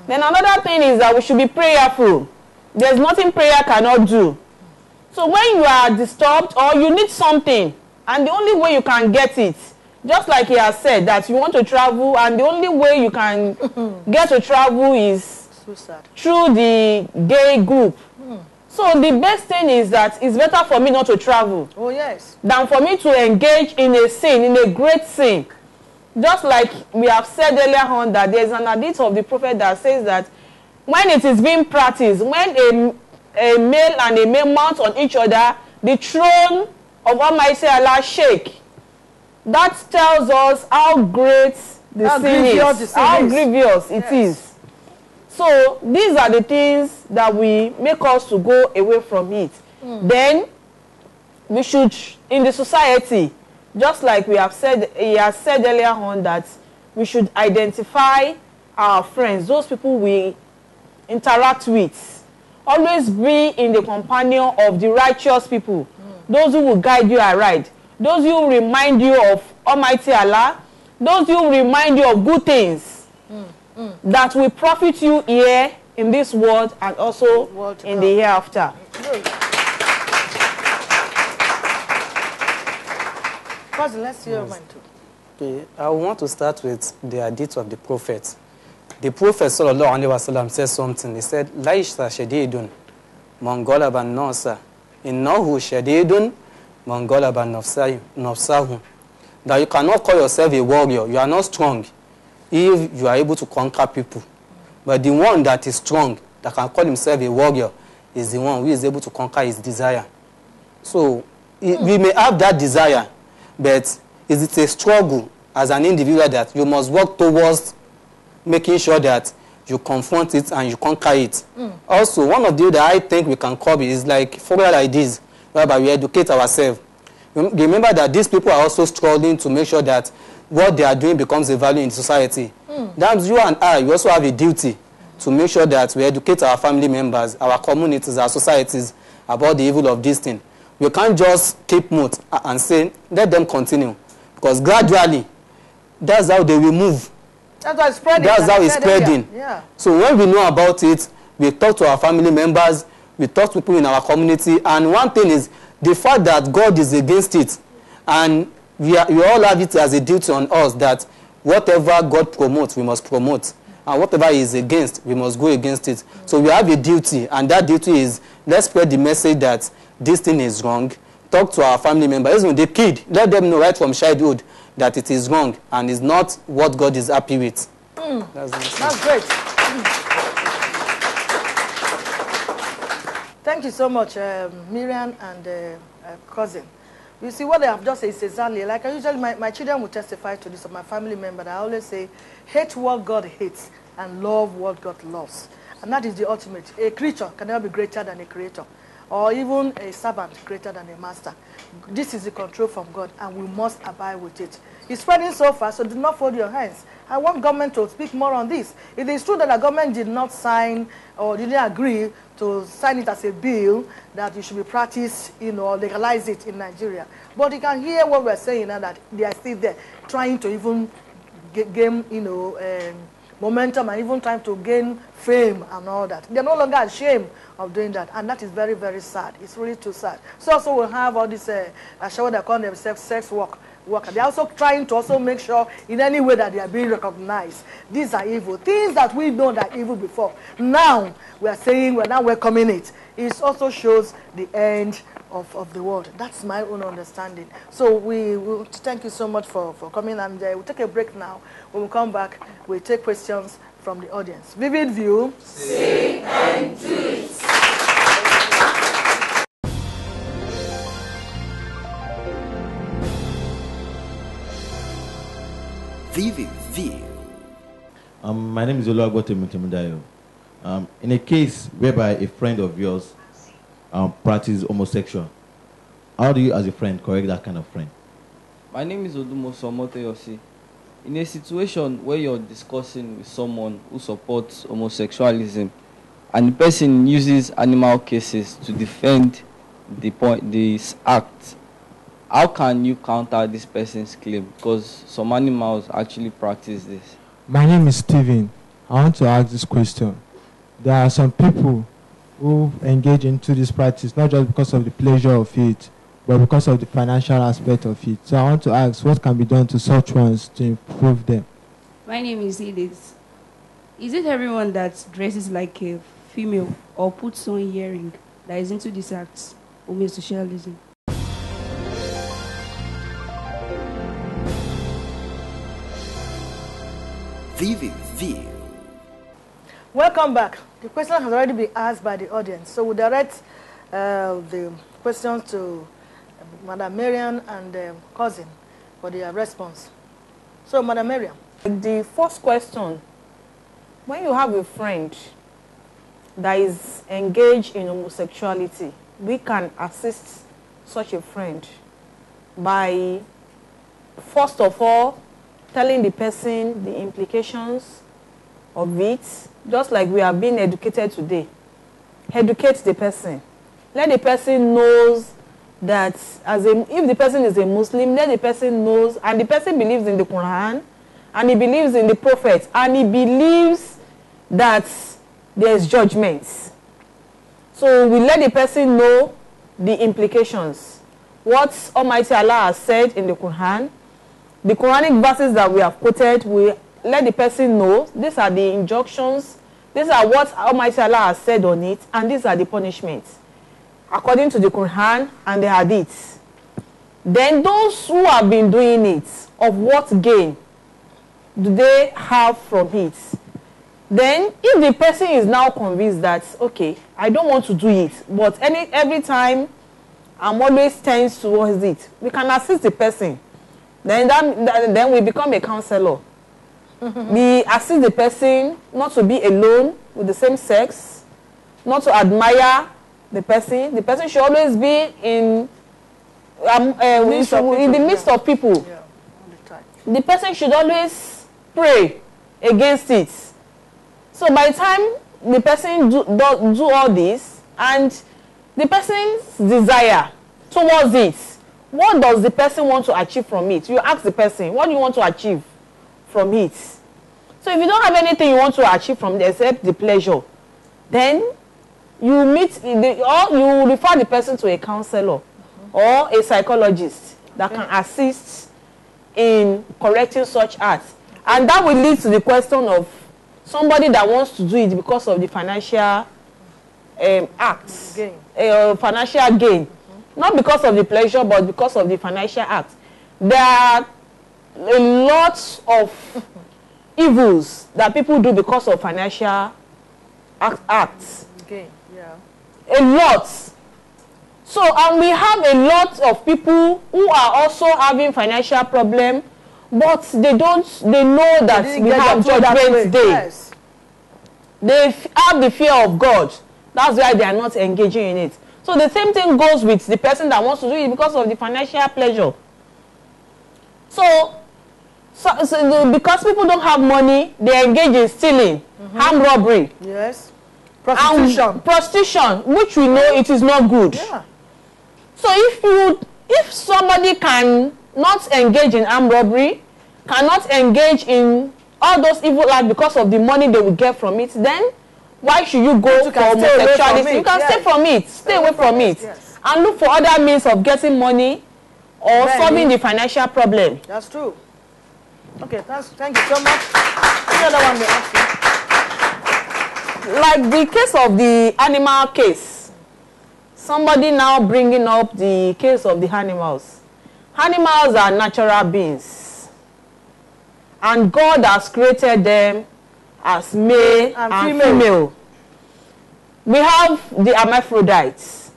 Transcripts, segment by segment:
Then another thing is that we should be prayerful. There's nothing prayer cannot do. So when you are disturbed or you need something, and the only way you can get it, just like he has said, that you want to travel, and the only way you can get to travel is through the gay group. So the best thing is that it's better for me not to travel. Oh, yes. Than for me to engage in a sin, in a great sin. Just like we have said earlier on that there's an hadith of the prophet that says that when it is being practiced, when a male and a male mount on each other, the throne of Almighty Allah shake. That tells us how great the sin is, how grievous it is. So these are the things that we make us to go away from it. Then we should, in the society, just like we have said, he has said earlier on, that we should identify our friends, those people we interact with. Always be in the companion of the righteous people, those who will guide you aright, those who remind you of Almighty Allah, those who remind you of good things that will profit you here in this world and also in the hereafter. Let's hear mine too. Okay, I want to start with the hadith of the Prophet. The Prophet sallallahu alaihi wasallam said something. He said, "Laisha shadidun, mongolaban nasa, innahu shadidun, mongolaban nafsahu." That you cannot call yourself a warrior. You are not strong if you are able to conquer people. But the one that is strong, that can call himself a warrior, is the one who is able to conquer his desire. So we may have that desire, but is it a struggle as an individual that you must work towards making sure that you confront it and you conquer it? Also, one of the that I think we can cover is like formula like this, whereby we educate ourselves. Remember that these people are also struggling to make sure that what they are doing becomes a value in society. That's you and I. We also have a duty to make sure that we educate our family members, our communities, our societies about the evil of this thing. We can't just keep mute and say, let them continue. Because gradually, that's how they will move. That's how it's spreading. That's how it's spreading. Yeah. So when we know about it, we talk to our family members, we talk to people in our community. And one thing is the fact that God is against it. And we all have it as a duty on us that whatever God promotes, we must promote. And whatever he is against, we must go against it. So we have a duty. And that duty is, let's spread the message that this thing is wrong. Talk to our family members. Even the kid, let them know right from childhood that it is wrong and is not what God is happy with. That's great. Thank you so much, Miriam and cousin. You see, what I have just said is exactly, like I usually, my children will testify to this, of my family member, that I always say, hate what God hates and love what God loves. And that is the ultimate. A creature can never be greater than a creator, or even a servant greater than a master. This is the control from God, and we must abide with it. It's spreading so fast, so do not fold your hands. I want government to speak more on this. It is true that the government did not sign or didn't agree to sign it as a bill that it should be practiced, legalize it in Nigeria. But you can hear what we're saying now, that they are still there trying to even gain, momentum, and even trying to gain fame and all that. They're no longer ashamed of doing that, and that is very, very sad. It's really too sad. So also we'll have all this, what they call themselves sex work. They're also trying to also make sure in any way that they are being recognized. These are evil. Things that we know that evil before. Now we are saying we're now welcoming it. It also shows the end of the world. That's my own understanding. So we will thank you so much for coming, and we'll take a break now. When we come back, we'll take questions from the audience. Vivid View. Sing and do it. Vivid View. My name is Oluwagbete Mutemudayo. In a case whereby a friend of yours practices homosexual, how do you as a friend correct that kind of friend? My name is Odumoso Moteyosi. In a situation where you're discussing with someone who supports homosexualism and the person uses animal cases to defend this act, how can you counter this person's claim? Because some animals actually practice this. My name is Steven. I want to ask this question. There are some people who engage into this practice not just because of the pleasure of it, but because of the financial aspect of it. So I want to ask, what can be done to such ones to improve them? My name is Ehiliz. Is it everyone that dresses like a female or puts on earring that is into this act, homosexualism? Vivid View. Welcome back. The question has already been asked by the audience. So we'll direct the questions to Madam Marian and cousin for their response. So, Madam Marian. The first question, when you have a friend that is engaged in homosexuality, we can assist such a friend by, first of all, telling the person the implications of it, just like we are being educated today. Educate the person. Let the person knows that if the person is a Muslim, let the person knows, and the person believes in the Quran, and he believes in the Prophet, and he believes that there is judgment. So we let the person know the implications. What Almighty Allah has said in the Quran, the Quranic verses that we have quoted, we let the person know these are the injunctions, these are what Almighty Allah has said on it, and these are the punishments according to the Quran and the Hadith. Then those who have been doing it, of what gain do they have from it? Then if the person is now convinced that, okay, I don't want to do it, but every time I'm always tense towards it, we can assist the person. Then we become a counselor. We assist the person not to be alone with the same sex, not to admire the person. The person should always be in the midst of people. Yeah, all the time. The person should always pray against it. So by the time the person do all this, and the person's desire towards it, what does the person want to achieve from it? You ask the person, what do you want to achieve from it? So if you don't have anything you want to achieve from it except the pleasure, then you you refer the person to a counselor or a psychologist that can assist in correcting such acts. And that will lead to the question of somebody that wants to do it because of the financial acts, financial gain. Not because of the pleasure, but because of the financial act. There are a lot of evils that people do because of financial acts. Okay, yeah. A lot. So, and we have a lot of people who are also having financial problem, but they know that we have judgment day. Yes. They have the fear of God. That's why they are not engaging in it. So the same thing goes with the person that wants to do it because of the financial pleasure. So because people don't have money, they engage in stealing, armed robbery. Yes. Prostitution. Prostitution, which we know it is not good. Yeah. So if somebody can not engage in armed robbery, cannot engage in all those evil acts because of the money they will get from it, then why should you go for homosexuality? You can stay from it, stay away from it, yes. And look for other means of getting money or solving the financial problem. That's true. Okay, thank you so much. Another one we ask you. Like the case of the animal case, somebody now bringing up the case of the animals. Animals are natural beings, and God has created them as male and female. We have the hermaphrodites.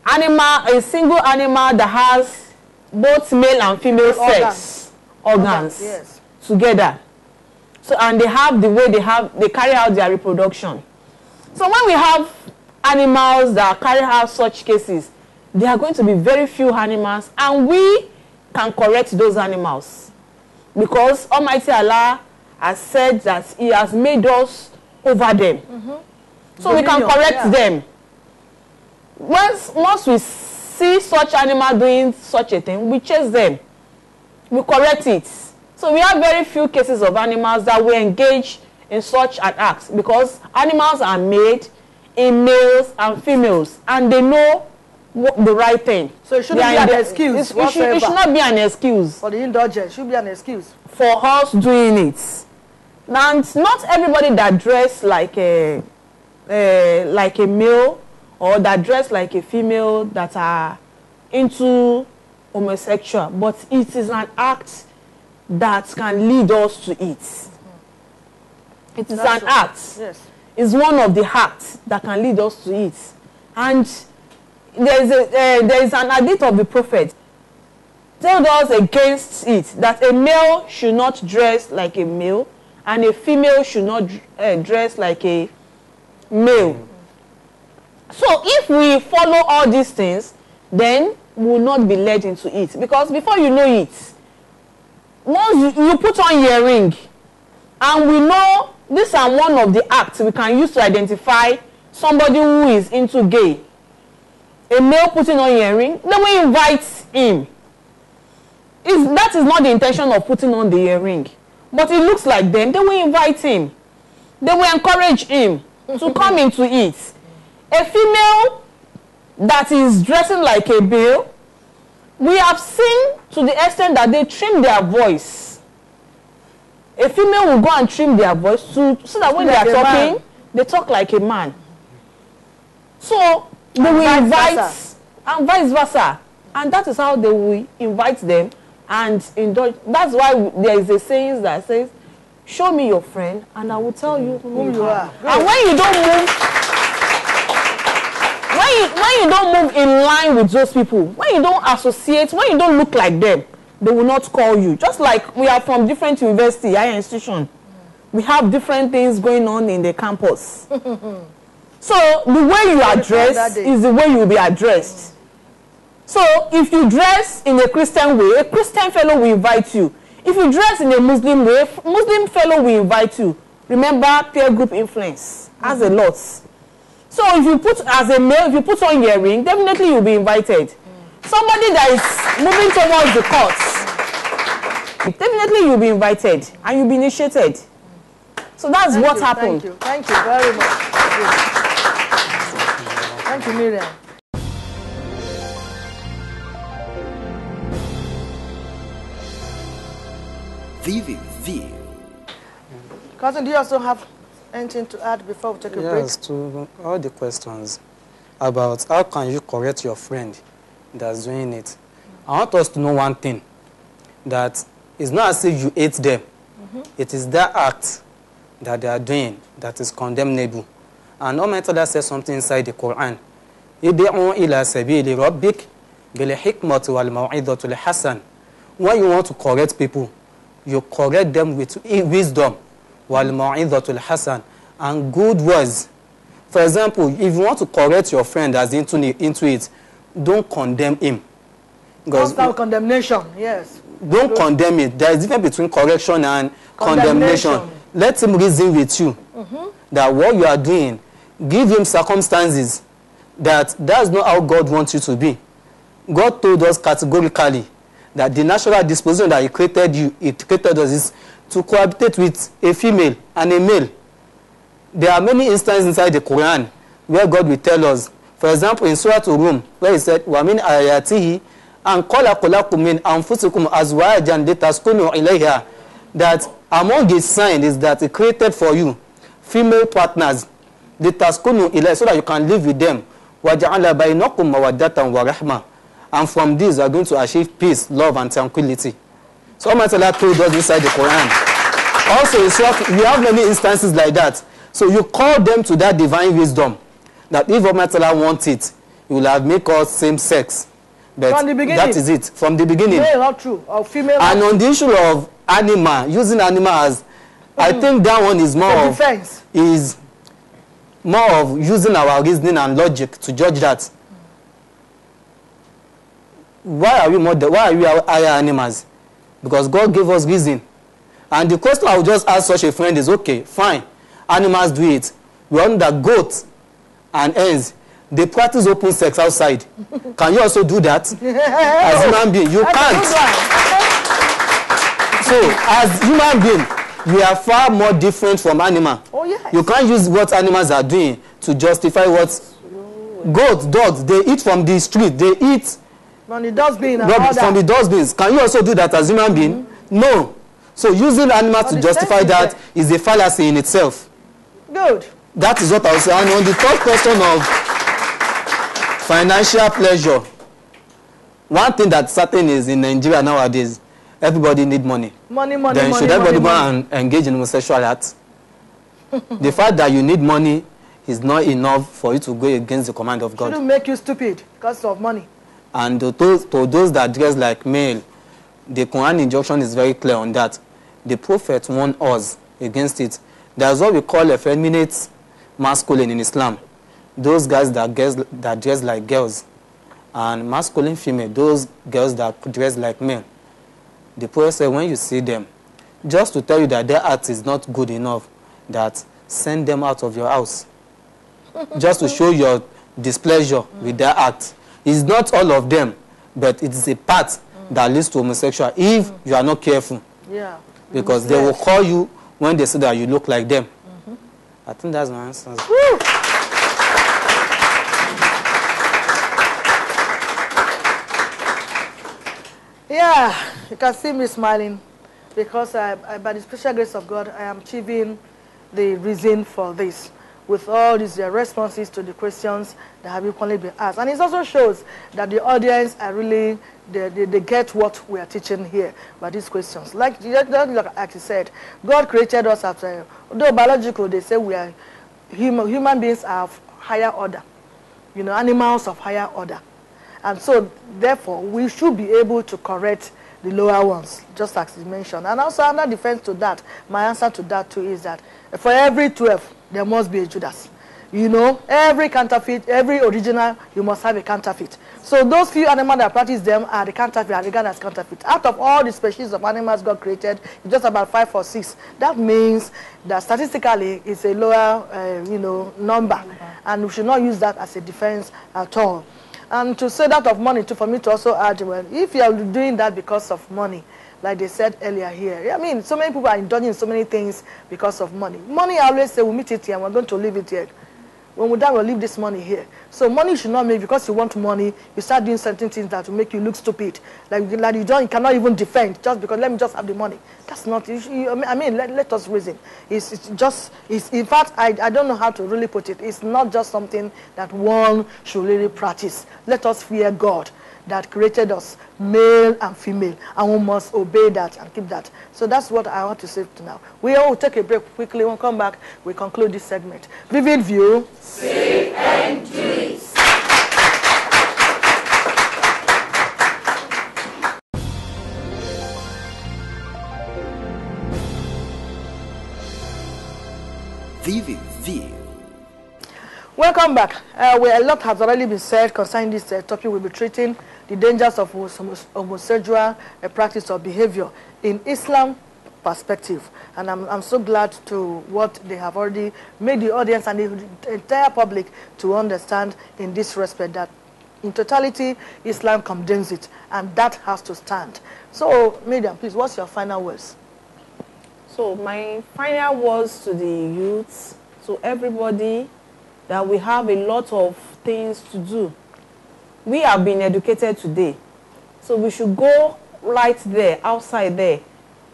A single animal that has both male and female sex organs yes. together. So, and they have the way they carry out their reproduction. So when we have animals that carry out such cases, there are going to be very few animals, and we can correct those animals because Almighty Allah has said that He has made us over them. So we can correct them. Once we see such animal doing such a thing, we chase them. We correct it. So we have very few cases of animals that we engage in such an act because animals are made in males and females, and they know the right thing. So it shouldn't be an excuse. It should not be an excuse. For the indulgence, it should be an excuse. For us doing it. And not everybody that dress like a male or that dress like a female that are into homosexual, but it is an act that can lead us to it. It is an act. Yes. It's one of the acts that can lead us to it. And there is an hadith of the Prophet told us against it, that a male should not dress like a male and a female should not dress like a male. So if we follow all these things, then we will not be led into it. Because before you know it, once you put on your ring, and we know these are one of the acts we can use to identify somebody who is into gay. A male putting on your ring, then we invite him. That is not the intention of putting on the earring, but it looks like them, then we invite him. Then we encourage him to come into it. A female that is dressing like a male, we have seen to the extent that they trim their voice. A female will go and trim their voice so that when they are talking, they talk like a man. So they will invite, and vice versa. And that is how they will invite them and indulge. That's why there is a saying that says, show me your friend and I will tell you who you are. And when you don't move, when you don't move in line with those people, when you don't associate, when you don't look like them, they will not call you. Just like we are from different university, higher institution. We have different things going on in the campus. So the way you are dressed is the way you will be addressed. So if you dress in a Christian way, a Christian fellow will invite you. If you dress in a Muslim way, a Muslim fellow will invite you. Remember, peer group influence has a lot. So if you put, as a male, if you put on your ring, definitely you'll be invited. Somebody that is moving towards the court, definitely you'll be invited and you'll be initiated. So that's what happened. Thank you very much. Thank you, Miriam. Vivid View. Cousin, do you also have anything to add before we take a break? Yes, to all the questions about how can you correct your friend that's doing it. I want us to know one thing, that it's not as if you hate them. It is that act that they are doing that is condemnable. And Almighty Allah says something inside the Quran. Id'u ila sabili rabbik bil hikmati wal maw'idati hasan. When you want to correct people, you correct them with wisdom, wal maw'idati hasan, and good words. For example, if you want to correct your friend that's into it, don't condemn him. Constant condemnation, yes. Don't condemn it. There is a difference between correction and condemnation. Let him reason with you that what you are doing, give him circumstances that's not how God wants you to be. God told us categorically that the natural disposition that He created us is to cohabitate with a female and a male. There are many instances inside the Quran where God will tell us. For example, in Surah Rum, where He said, وَمِنْ آيَاتِهِ أَنْ خَلَقَ لَكُم مِّنْ أَنفُسِكُمْ أَزْوَاجًا لِتَسْكُنُوا إِلَيْهَا. That among His signs is that He created for you female partners, لِتَسْكُنُوا إِلَيْهَا, so that you can live with them. وَجَعَلَ بَيْنَكُمْ مَوَدَّةً وَرَحْمَةً. And from this, you are going to achieve peace, love, and tranquility. So Almighty Allah told us inside the Quran Also, we have many instances like that. So you call them to that divine wisdom that if Almighty wants it, He will have make us same sex. But from the beginning. That is it. From the beginning. Male not true or female. And on the issue of animal, using animal as, I think that one is more of defense. Is more of using our reasoning and logic to judge that. Why are we higher animals? Because God gave us reason. And the question I would just ask such a friend is, okay, fine, animals do it. We all know that goats and hens, they practice open sex outside. Can you also do that? As human being, you can't. So, as human being, we are far more different from animal. Oh, yes. You can't use what animals are doing to justify what goats, dogs, they eat from the street. They eat from the dustbin from the dustbins. Can you also do that as human being? No. So using animals to justify that is a fallacy in itself. Good. That is what I was saying. And on the third question of financial pleasure, one thing that's certain is in Nigeria nowadays, everybody need money. Money, then should everybody go and engage in homosexual acts? The fact that you need money is not enough for you to go against the command of God. Shouldn't make you stupid because of money. And to those that dress like male, the Quran injunction is very clear on that. The Prophet warned us against it. There's what we call effeminate masculine in Islam. Those guys that dress like girls. And masculine female, those girls that dress like men. The Prophet said when you see them, just to tell you that their act is not good enough, that send them out of your house. Just to show your displeasure with their act. It's not all of them, but it is a part that leads to homosexual if you are not careful. Yeah. Because they will call you when they say that you look like them. I think that's my answer. Yeah, you can see me smiling because by the special grace of God, I am achieving the reason for this with all these responses to the questions that have equally been asked. And it also shows that the audience are really, they get what we are teaching here by these questions. Like you said, God created us as, although biological, they say we are human beings are of higher order, you know, animals of higher order. And so, therefore, we should be able to correct the lower ones, just as you mentioned. And also, under defense to that, my answer to that too is that for every 12, there must be a Judas. You know, every counterfeit, every original, you must have a counterfeit. So those few animals that practice them are the counterfeit, are regarded as counterfeit. Out of all the species of animals God created, it's just about 5 or 6. That means that statistically, it's a lower, you know, number. And we should not use that as a defense at all. And to say that of money, too, for me to also add, well, if you are doing that because of money, like they said earlier here, I mean, so many people are indulging in so many things because of money. Money, I always say, we'll meet it here and we're going to leave it here. When we die, we'll leave this money here. So money should not make, because you want money, you start doing certain things that will make you look stupid. Like you cannot even defend just because, let me just have the money. That's not, I mean, let us reason. In fact, I don't know how to really put it. It's not just something that one should really practice. Let us fear God that created us, male and female, and we must obey that and keep that. So that's what I want to say to now. We will take a break quickly. When we come back, we conclude this segment. Vivid View. Say and do it. Vivid View. Welcome back. A lot has already been said concerning this topic. We'll be treating the dangers of homosexual practice or behavior in Islam perspective. And I'm so glad to what they have already made the audience and the entire public to understand in this respect that in totality, Islam condemns it, and that has to stand. So, Miriam, please, what's your final words? So, my final words to the youths, to everybody, that we have a lot of things to do. We have been educated today, so we should go right there, outside there,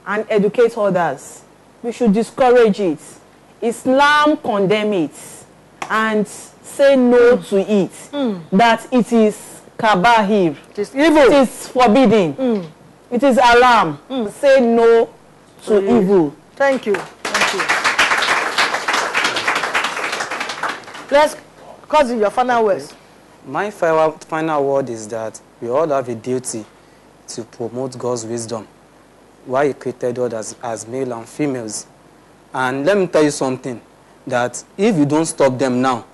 and educate others. We should discourage it. Islam condemn it and say no to it. That it is kabahir. It is evil. It is forbidden. It is haram. Say no to evil. Thank you. Thank you. Let's cousin your final words. My final word is that we all have a duty to promote God's wisdom, why He created us as male and females. And let me tell you something, that if you don't stop them now,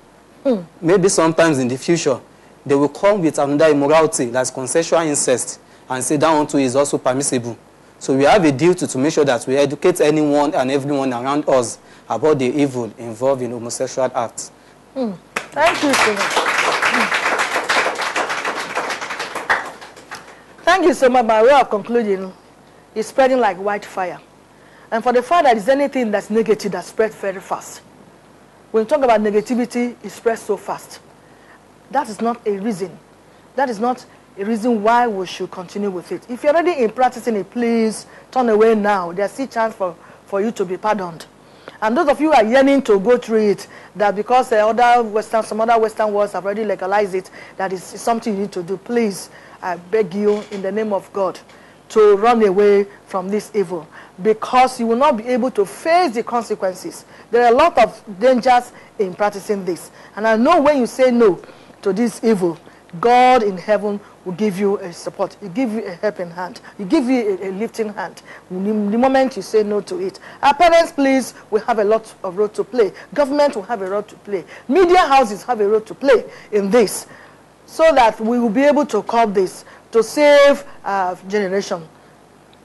maybe sometimes in the future, they will come with another immorality, that's consensual incest, and say that one too is also permissible. So we have a duty to make sure that we educate anyone and everyone around us about the evil involved in homosexual acts. Thank you so much. Thank you so much. By way of concluding, it's spreading like wildfire. And for the fact that it's anything that's negative that spreads very fast. When you talk about negativity, it spreads so fast. That is not a reason. That is not a reason why we should continue with it. If you're already in practicing it, please turn away now. There's still chance for you to be pardoned. And those of you who are yearning to go through it, that because some other Western worlds have already legalized it, that is something you need to do. Please, I beg you in the name of God to run away from this evil, because you will not be able to face the consequences. There are a lot of dangers in practicing this. And I know when you say no to this evil, God in heaven will give you a support. He give you a helping hand. He give you a lifting hand the moment you say no to it. Our parents, please, will have a lot of role to play. Government will have a role to play. Media houses have a role to play in this, so that we will be able to curb this, to save our generation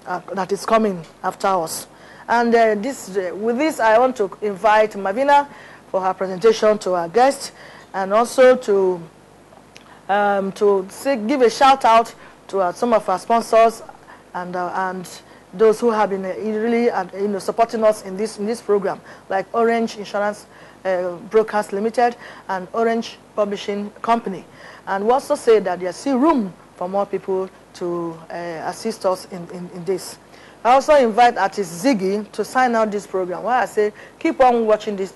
that is coming after us. And with this, I want to invite Mavina for her presentation to our guest, and also to give a shout out to some of our sponsors and those who have been really supporting us in this program, like Orange Insurance Brokers Limited and Orange Publishing Company. And we also say that there's still room for more people to assist us in this. I also invite artist Ziggy to sign out this program, where I say keep on watching this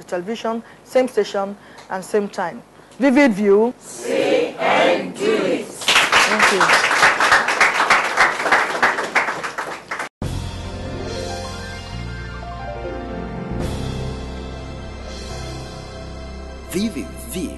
television, same station and same time. Vivid View. See and do it. Thank you. Vivid View.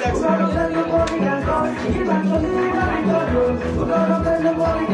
Sexy. Everybody